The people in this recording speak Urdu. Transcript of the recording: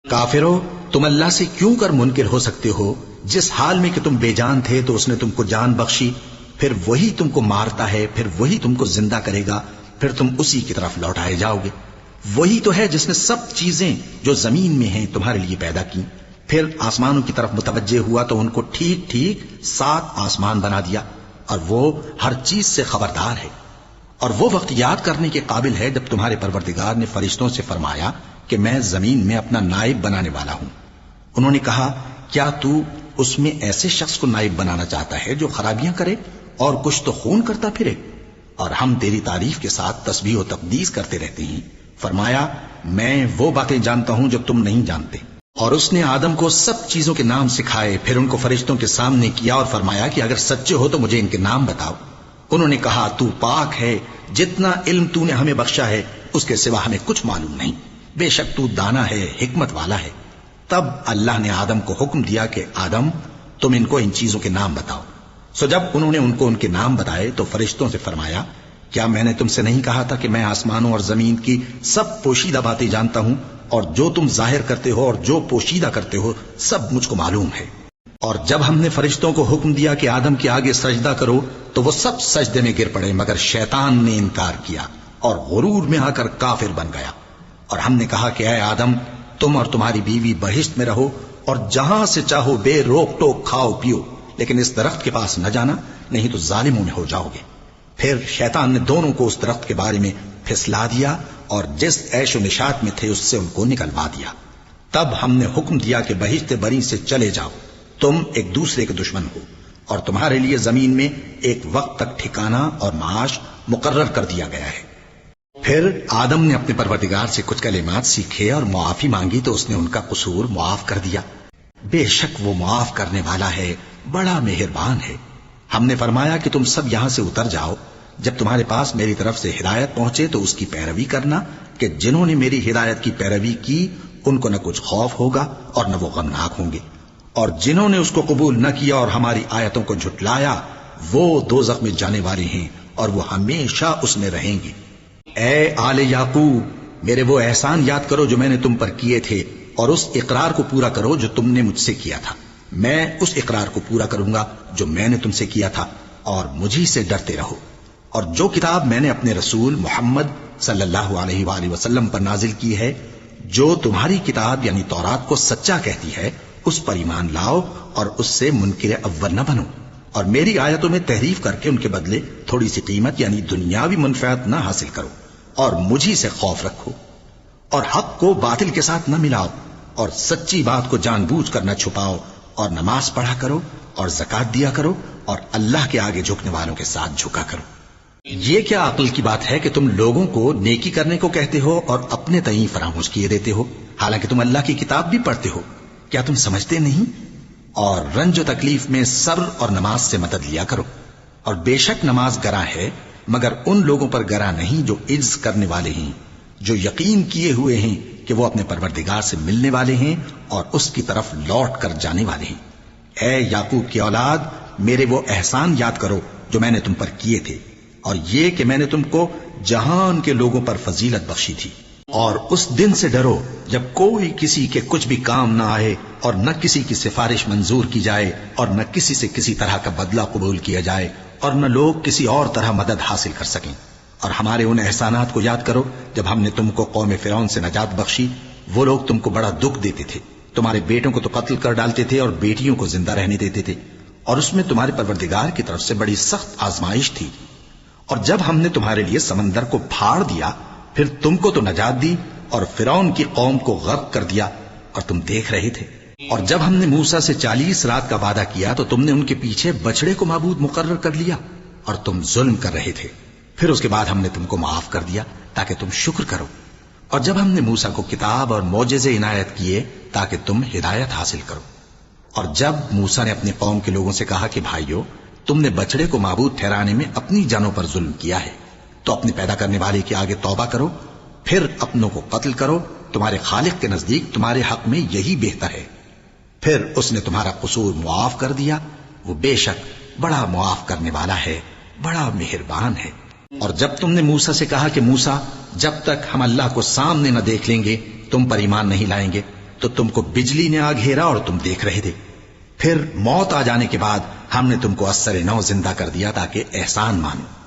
کافرو، تم اللہ سے کیوں کر منکر ہو سکتے ہو؟ جس حال میں کہ تم بے جان تھے تو اس نے تم کو جان بخشی، پھر وہی تم کو مارتا ہے، پھر وہی تم کو زندہ کرے گا، پھر تم اسی کی طرف لوٹائے جاؤ گے۔ وہی تو ہے جس نے سب چیزیں جو زمین میں ہیں تمہارے لیے پیدا کی، پھر آسمانوں کی طرف متوجہ ہوا تو ان کو ٹھیک ٹھیک 7 آسمان بنا دیا، اور وہ ہر چیز سے خبردار ہے۔ اور وہ وقت یاد کرنے کے قابل ہے جب تمہارے پروردگار نے فرشتوں سے فرمایا کہ میں زمین میں اپنا نائب بنانے والا ہوں۔ انہوں نے کہا، کیا تو اس میں ایسے شخص کو نائب بنانا چاہتا ہے جو خرابیاں کرے اور کچھ تو خون کرتا پھرے؟ اور ہم تیری تعریف کے ساتھ تسبیح و تقدیس کرتے رہتے ہیں۔ فرمایا، میں وہ باتیں جانتا ہوں جو تم نہیں جانتے۔ اور اس نے آدم کو سب چیزوں کے نام سکھائے، پھر ان کو فرشتوں کے سامنے کیا اور فرمایا کہ اگر سچے ہو تو مجھے ان کے نام بتاؤ۔ انہوں نے کہا، تو پاک ہے، جتنا علم تو نے ہمیں بخشا ہے اس کے سوا ہمیں کچھ معلوم نہیں، بے شک تو دانا ہے، حکمت والا ہے۔ تب اللہ نے آدم کو حکم دیا کہ آدم، تم ان کو ان چیزوں کے نام بتاؤ۔ سو جب انہوں نے ان کو ان کے نام بتائے تو فرشتوں سے فرمایا، کیا میں نے تم سے نہیں کہا تھا کہ میں آسمانوں اور زمین کی سب پوشیدہ باتیں جانتا ہوں، اور جو تم ظاہر کرتے ہو اور جو پوشیدہ کرتے ہو سب مجھ کو معلوم ہے۔ اور جب ہم نے فرشتوں کو حکم دیا کہ آدم کے آگے سجدہ کرو تو وہ سب سجدے میں گر پڑے، مگر شیطان نے انکار کیا اور غرور میں آ کر کافر بن گیا۔ اور ہم نے کہا کہ اے آدم، تم اور تمہاری بیوی بہشت میں رہو اور جہاں سے چاہو بے روک ٹوک کھاؤ پیو، لیکن اس درخت کے پاس نہ جانا، نہیں تو ظالموں میں ہو جاؤ گے۔ پھر شیطان نے دونوں کو اس درخت کے بارے میں پھسلا دیا اور جس عیش و نشاط میں تھے اس سے ان کو نکلوا دیا۔ تب ہم نے حکم دیا کہ بہشت بری سے چلے جاؤ، تم ایک دوسرے کے دشمن ہو، اور تمہارے لیے زمین میں ایک وقت تک ٹھکانہ اور معاش مقرر کر دیا گیا ہے۔ پھر آدم نے اپنے پروردگار سے کچھ کلمات سیکھے اور معافی مانگی تو اس نے ان کا قصور معاف کر دیا۔ بے شک وہ معاف کرنے والا ہے، بڑا مہربان ہے۔ ہم نے فرمایا کہ تم سب یہاں سے اتر جاؤ، جب تمہارے پاس میری طرف سے ہدایت پہنچے تو اس کی پیروی کرنا، کہ جنہوں نے میری ہدایت کی پیروی کی ان کو نہ کچھ خوف ہوگا اور نہ وہ غمناک ہوں گے، اور جنہوں نے اس کو قبول نہ کیا اور ہماری آیتوں کو جھٹلایا وہ دوزخ میں جانے والے ہیں اور وہ ہمیشہ اس میں رہیں گے۔ اے آل یعقوب، میرے وہ احسان یاد کرو جو میں نے تم پر کیے تھے، اور اس اقرار کو پورا کرو جو تم نے مجھ سے کیا تھا۔ میں اس اقرار کو پورا کروں گا جو میں نے تم سے کیا تھا، اور مجھی سے ڈرتے رہو۔ اور جو کتاب میں نے اپنے رسول محمد صلی اللہ علیہ وآلہ وسلم پر نازل کی ہے، جو تمہاری کتاب یعنی تورات کو سچا کہتی ہے، اس پر ایمان لاؤ اور اس سے منکر اول نہ بنو، اور میری آیتوں میں تحریف کر کے ان کے بدلے تھوڑی سی قیمت یعنی دنیاوی منفعت نہ حاصل کرو، اور مجھی سے خوف رکھو، اور حق کو باطل کے ساتھ نہ ملاؤ، اور سچی بات کو جان بوجھ کر نہ چھپاؤ، اور نماز پڑھا کرو اور زکات دیا کرو، اور اللہ کے آگے جھکنے والوں کے ساتھ جھکا کرو۔ یہ کیا عقل کی بات ہے کہ تم لوگوں کو نیکی کرنے کو کہتے ہو اور اپنے تئیں فراموش کیے دیتے ہو، حالانکہ تم اللہ کی کتاب بھی پڑھتے ہو؟ کیا تم سمجھتے نہیں؟ اور رنج و تکلیف میں صبر اور نماز سے مدد لیا کرو، اور بے شک نماز گراں ہے، مگر ان لوگوں پر گراں نہیں جو عجز کرنے والے ہیں، جو یقین کیے ہوئے ہیں کہ وہ اپنے پروردگار سے ملنے والے ہیں اور اس کی طرف لوٹ کر جانے والے ہیں۔ اے یعقوب کی اولاد، میرے وہ احسان یاد کرو جو میں نے تم پر کیے تھے، اور یہ کہ میں نے تم کو جہان کے لوگوں پر فضیلت بخشی تھی۔ اور اس دن سے ڈرو جب کوئی کسی کے کچھ بھی کام نہ آئے، اور نہ کسی کی سفارش منظور کی جائے، اور نہ کسی سے کسی طرح کا بدلہ قبول کیا جائے، اور نہ لوگ کسی اور طرح مدد حاصل کر سکیں۔ اور ہمارے ان احسانات کو یاد کرو جب ہم نے تم کو قوم فرعون سے نجات بخشی۔ وہ لوگ تم کو بڑا دکھ دیتے تھے، تمہارے بیٹوں کو تو قتل کر ڈالتے تھے اور بیٹیوں کو زندہ رہنے دیتے تھے، اور اس میں تمہارے پروردگار کی طرف سے بڑی سخت آزمائش تھی۔ اور جب ہم نے تمہارے لیے سمندر کو پھاڑ دیا، پھر تم کو تو نجات دی اور فرعون کی قوم کو غرق کر دیا، اور تم دیکھ رہے تھے۔ اور جب ہم نے موسیٰ سے 40 رات کا وعدہ کیا تو تم نے ان کے پیچھے بچڑے کو معبود مقرر کر لیا، اور تم ظلم کر رہے تھے۔ پھر اس کے بعد ہم نے تم کو معاف کر دیا تاکہ تم شکر کرو۔ اور جب ہم نے موسیٰ کو کتاب اور معجزے عنایت کیے تاکہ تم ہدایت حاصل کرو۔ اور جب موسیٰ نے اپنی قوم کے لوگوں سے کہا کہ بھائیو، تم نے بچڑے کو معبود ٹھہرانے میں اپنی جانوں پر ظلم کیا ہے، تو اپنے پیدا کرنے والے کے آگے توبہ کرو، پھر اپنوں کو قتل کرو، تمہارے خالق کے نزدیک تمہارے حق میں یہی بہتر ہے۔ پھر اس نے تمہارا قصور معاف کر دیا، وہ بے شک بڑا معاف کرنے والا ہے، بڑا مہربان ہے۔ اور جب تم نے موسیٰ سے کہا کہ موسیٰ، جب تک ہم اللہ کو سامنے نہ دیکھ لیں گے تم پر ایمان نہیں لائیں گے، تو تم کو بجلی نے آ گھیرا اور تم دیکھ رہے تھے. پھر موت آ جانے کے بعد ہم نے تم کو اثر نو زندہ کر دیا تاکہ احسان مانو.